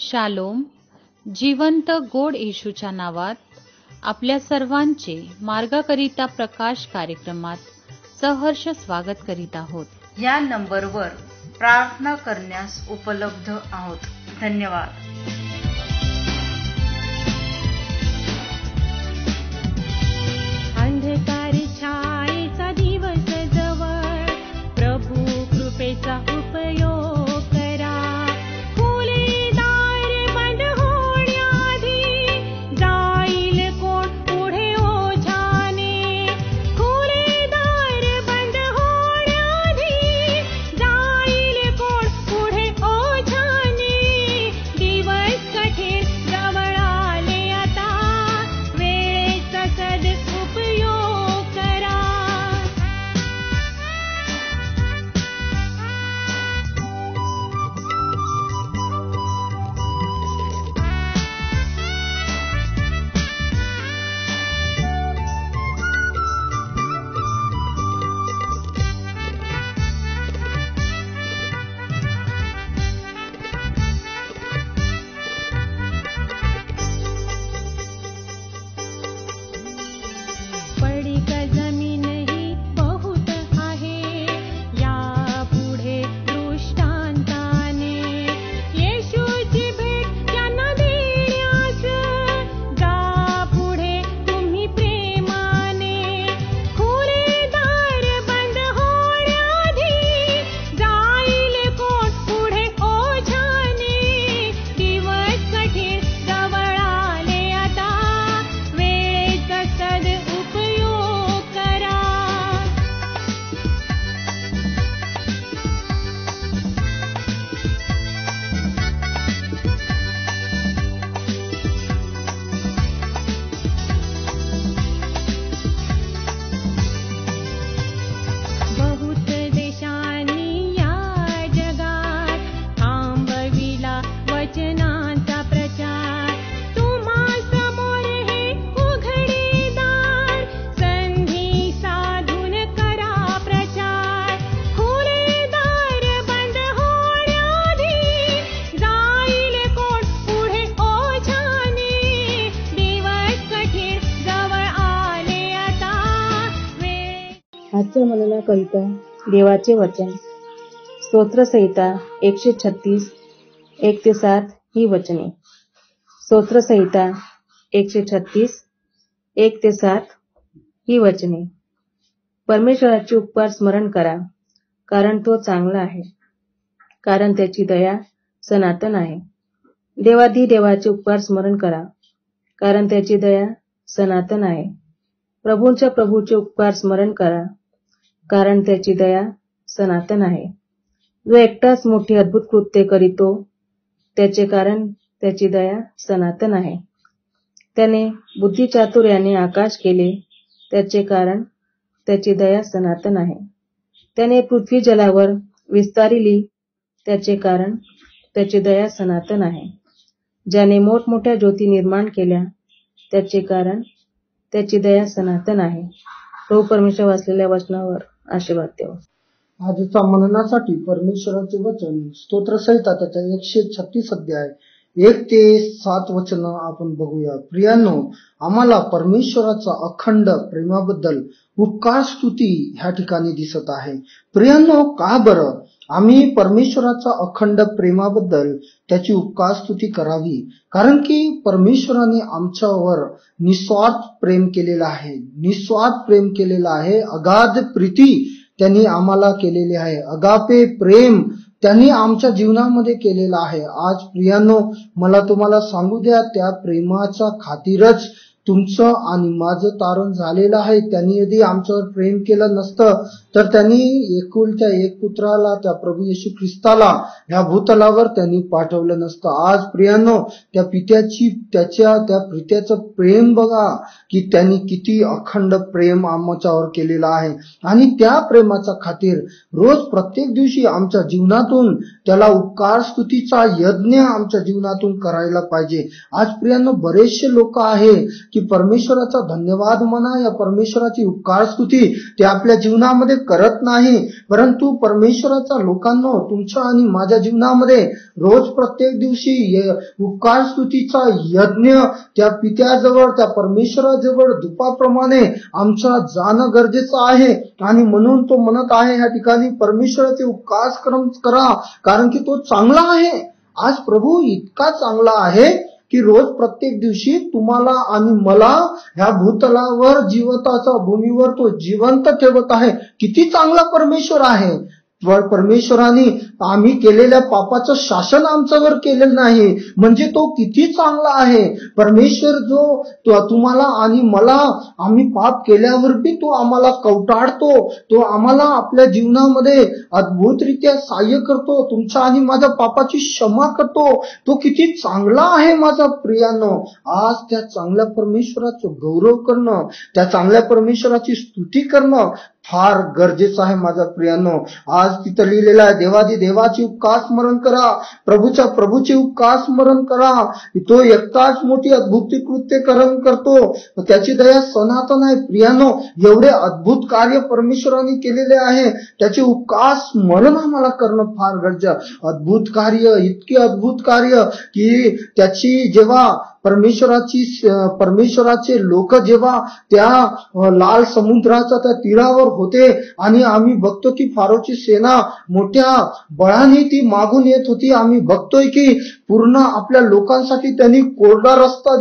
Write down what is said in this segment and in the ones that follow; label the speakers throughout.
Speaker 1: Shalom. जिवंत गोड येशूच्या नावात आपल्या सर्वांचे मार्गाकरिता प्रकाश कार्यक्रमात सहर्ष स्वागत करीत आहोत.
Speaker 2: या नंबरवर प्रार्थना करण्यास उपलब्ध आहोत. धन्यवाद.
Speaker 3: अंधकार छायेचा दिवस जवळ, प्रभू कृपेचा उपयोग करा. खुले दार बंद होण्याआधी जाईल कोण पुढे ओझाने. खुले दार बंद होण्याआधी जाईल कोण पुढे ओझाने. दिवस कठीण जवळ आले आता, वेळेचा सदुपयोग करा. पडीक जमीन ही बहुत आहे, या पुढे दृष्टांताने. येशूची भेट त्यांना देण्यास जा पुढे तुम्ही प्रेमाने. खुले दार बंद होण्याआधी जाईल कोण पुढे ओझाने. दिवस कठीण जवळ आले आता, वेळेचा सदुपयोग करा. बहुत देशांनी या जगात थांबविला वचनांचा प्रचार. तुम्हा समोर हे उघडे दार, संधी साधून करा प्रचार. खुले दार बंद होण्याआधी जाईल कोण पुढे ओझाने. दिवस कठीण जवळ आले आता,
Speaker 4: आजच्या मननाकरिता देवाचे वचन, स्तोत्रसंहिता 136 1-7 ही वचने. स्तोत्रसंहिता 136 1-7 ही वचने. परमेश्वराचे उपकार स्मरण करा, कारण तो चांगला आहे, कारण त्याची दया सनातन आहे. देवाधिदेवाचे उपकार स्मरण करा, कारण त्याची दया सनातन आहे. प्रभूचे उपकार स्मरण करा, कारण त्याची दया सनातन आहे. जो एकटाच मोठी अद्भुत कृत्ये करीतो, त्याचे कारण त्याची दया सनातन आहे. त्याने बुद्धिचातुर्याने आकाश केले, त्याचे कारण त्याची दया सनातन आहे. त्याने पृथ्वी जलावर विस्तारिली, त्याचे कारण त्याची दया सनातन आहे. ज्याने मोठमोठ्या ज्योती निर्माण केल्या, त्याचे कारण त्याची दया सनातन आहे. प्रभू परमेश्वर वाचलेल्या वचनावर आशीर्वाद देव.
Speaker 5: आजच्या मननासाठी परमेश्वराचे वचन, स्तोत्रसंहिता त्याचा 136 अध्याय 1-7 वचन आपण बघूया. प्रियांनो, आम्हाला परमेश्वराचा अखंड प्रेमाबद्दल उपकार स्तुती ह्या ठिकाणी दिसत आहे. प्रियांनो, का बरं आम्ही परमेश्वराचा अखंड प्रेमाबद्दल त्याची उपकार स्तुती करावी? कारण की परमेश्वराने आमच्यावर निस्वार्थ प्रेम केलेलं आहे. निस्वार्थ प्रेम केलेलं आहे. अगाध प्रीती त्यांनी आम्हाला केलेली आहे. अगापे प्रेम त्यांनी आमच्या जीवनामध्ये केलेलं आहे. आज प्रियांनो, मला तुम्हाला सांगू द्या, त्या प्रेमाच्या खातीरच तुमचं आणि माझं तारण झालेलं आहे. त्यांनी यदि आमच्यावर प्रेम केलं नसतं तर त्यांनी एकुलत्या एक पुत्राला, त्या प्रभू येशू ख्रिस्ताला ह्या भूतलावर त्यांनी पाठवलं नसतं. आज प्रियांनो, त्या पित्याचं प्रेम बघा की त्यांनी किती अखंड प्रेम आमच्यावर केलेलं आहे. आणि त्या प्रेमाच्या खातीर रोज प्रत्येक दिवशी आमच्या जीवनातून त्याला उपकार स्तुतीचा यज्ञ आमच्या जीवनातून करायला पाहिजे. आज प्रियांनो, बरेचसे लोक आहे की परमेश्वराचा धन्यवाद म्हणा, या परमेश्वराची उपकार स्तुती ते आपल्या जीवनामध्ये करत नाही, परंतु परमेश्वराचा लोकांनो तुमच्या आणि माझ्या जीवनामध्ये रोज प्रत्येक दिवशी उपकार स्तुतीचा यज्ञ त्या पित्याजवळ, त्या परमेश्वराजवळ धुपाप्रमाणे आमच्या जाणं गरजेचं आहे. आणि म्हणून तो म्हणत आहे या ठिकाणी परमेश्वराचे उपकार करा, कारण की तो चांगला आहे. आज प्रभू इतका चांगला आहे की रोज प्रत्येक दिवशी तुम्हाला आणि मला ह्या भूतलावर जीवताचा भूमीवर तो जिवंत ठेवत आहे. किती चांगला परमेश्वर आहे. परमेश्वराने आम्ही केलेल्या पापाचं शासन आमच्यावर केलेलं नाही, म्हणजे तो किती चांगला आहे. परमेश्वर जो तुम्हाला आणि मला आम्ही पाप केल्यावर बी तो आम्हाला कवटाळतो, तो आम्हाला आपल्या जीवनामध्ये अद्भुतरित्या सहाय्य करतो, तुमच्या आणि माझ्या पापाची क्षमा करतो. तो किती चांगला आहे माझा प्रियानो. आज त्या चांगल्या परमेश्वराचं गौरव करणं, त्या चांगल्या परमेश्वराची स्तुती करणं फार गरजेचं आहे माझ्या प्रियांनो. आज तिथं लिहिलेलं आहे, देवादी देवाची उपकार स्मरण करा, प्रभूच्या प्रभूची उपकार स्मरण करा. तो एकटाच मोठी अद्भुत कृत्य करतो, त्याची दया सनातन आहे. प्रियांनो, एवढे अद्भुत कार्य परमेश्वराने केलेले आहे, त्याचे उपकार स्मरण आम्हाला करणं फार गरजेचं. अद्भुत कार्य, इतके अद्भुत कार्य की त्याची जेव्हा परमेश्वराचे लोक जेव्हा त्या लाल समुद्राच्या त्या तीरावर होते आणि आम्ही बघतो की फारोची सेना मोठ्या बळाने ती मागून येत होती. आम्ही बघतोय की पूर्ण आपल्या लोकांसाठी त्यांनी कोरडा रस्ता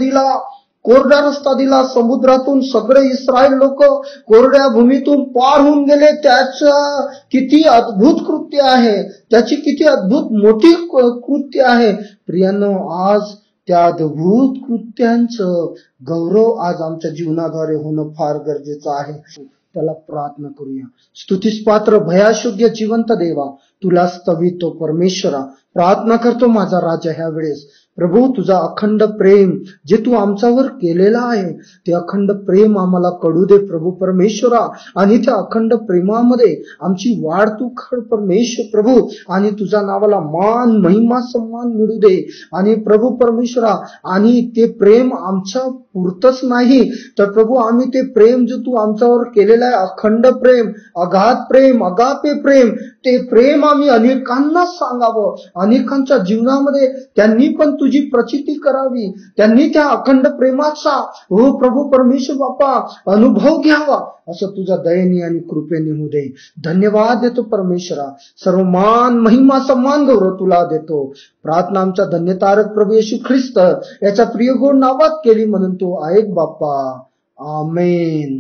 Speaker 5: दिला. समुद्रातून सगळे इस्रायल लोक कोरड्या भूमीतून पार होऊन गेले. त्याचं किती अद्भुत कृत्य आहे, त्याची किती अद्भुत मोठी कृत्य आहे. प्रियांनो, आज त्या अद्भुत कृत्यांचं गौरव आज आमच्या जीवनाद्वारे होणं फार गरजेचं आहे. त्याला प्रार्थना करूया. स्तुतीस पात्र भयाशोग्य जिवंत देवा, तुला स्तवितो परमेश्वरा, प्रार्थना करतो माझा राजा ह्या वेळेस. प्रभू, तुझा अखंड प्रेम जे तू आमच्यावर केलेला आहे ते अखंड प्रेम आम्हाला कळू दे प्रभू परमेश्वरा. आणि त्या अखंड प्रेमामध्ये आमची वाढ तू कर परमेश्वर प्रभू. आणि तुझ्या नावाला मान महिमा सन्मान मिळू दे. आणि प्रभू परमेश्वरा, आणि ते प्रेम आमच्या पुरतच नाही तर प्रभू आम्ही ते प्रेम जो तू आमच्यावर केलेला आहे, अखंड प्रेम, अगाध प्रेम, अगापे प्रेम, ते प्रेम आम्ही अनेकांना सांगावं. अनेकांच्या जीवनामध्ये त्यांनी पण तुझी प्रचिती करावी, त्यांनी त्या अखंड प्रेमाचा हो प्रभू परमेश्वर बापा अनुभव घ्यावा, असं तुझ्या दयेने आणि कृपेने होऊ दे. धन्यवाद देतो परमेश्वरा. सर्व मान महिमा सन्मान गौरव तुला देतो. प्रार्थना आमच्या धन्यतारक प्रभू येशू ख्रिस्त याच्या प्रिय गोड नावात केली म्हणून तू ऐक बाप्पा. आमेन.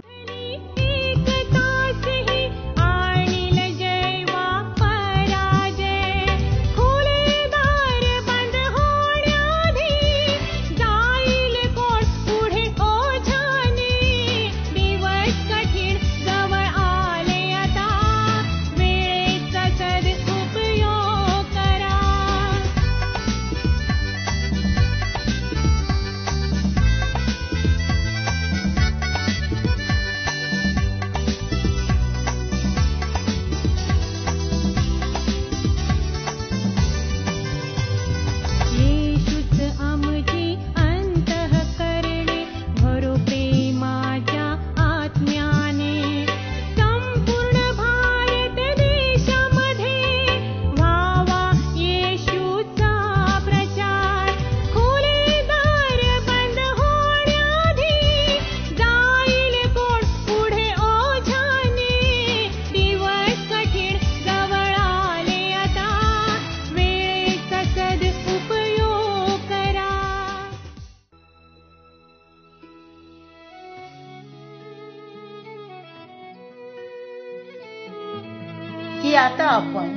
Speaker 2: की आता आपण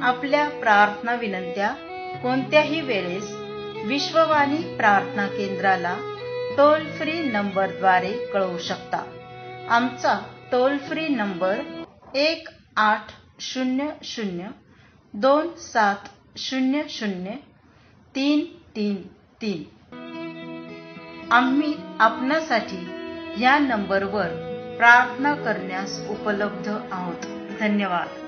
Speaker 2: आपल्या प्रार्थना विनंत्या कोणत्याही वेळेस विश्ववाणी प्रार्थना केंद्राला टोल फ्री नंबरद्वारे कळवू शकता. आमचा टोल फ्री नंबर 1800-2700-333. आम्ही आपणासाठी या नंबरवर प्रार्थना करण्यास उपलब्ध आहोत. धन्यवाद.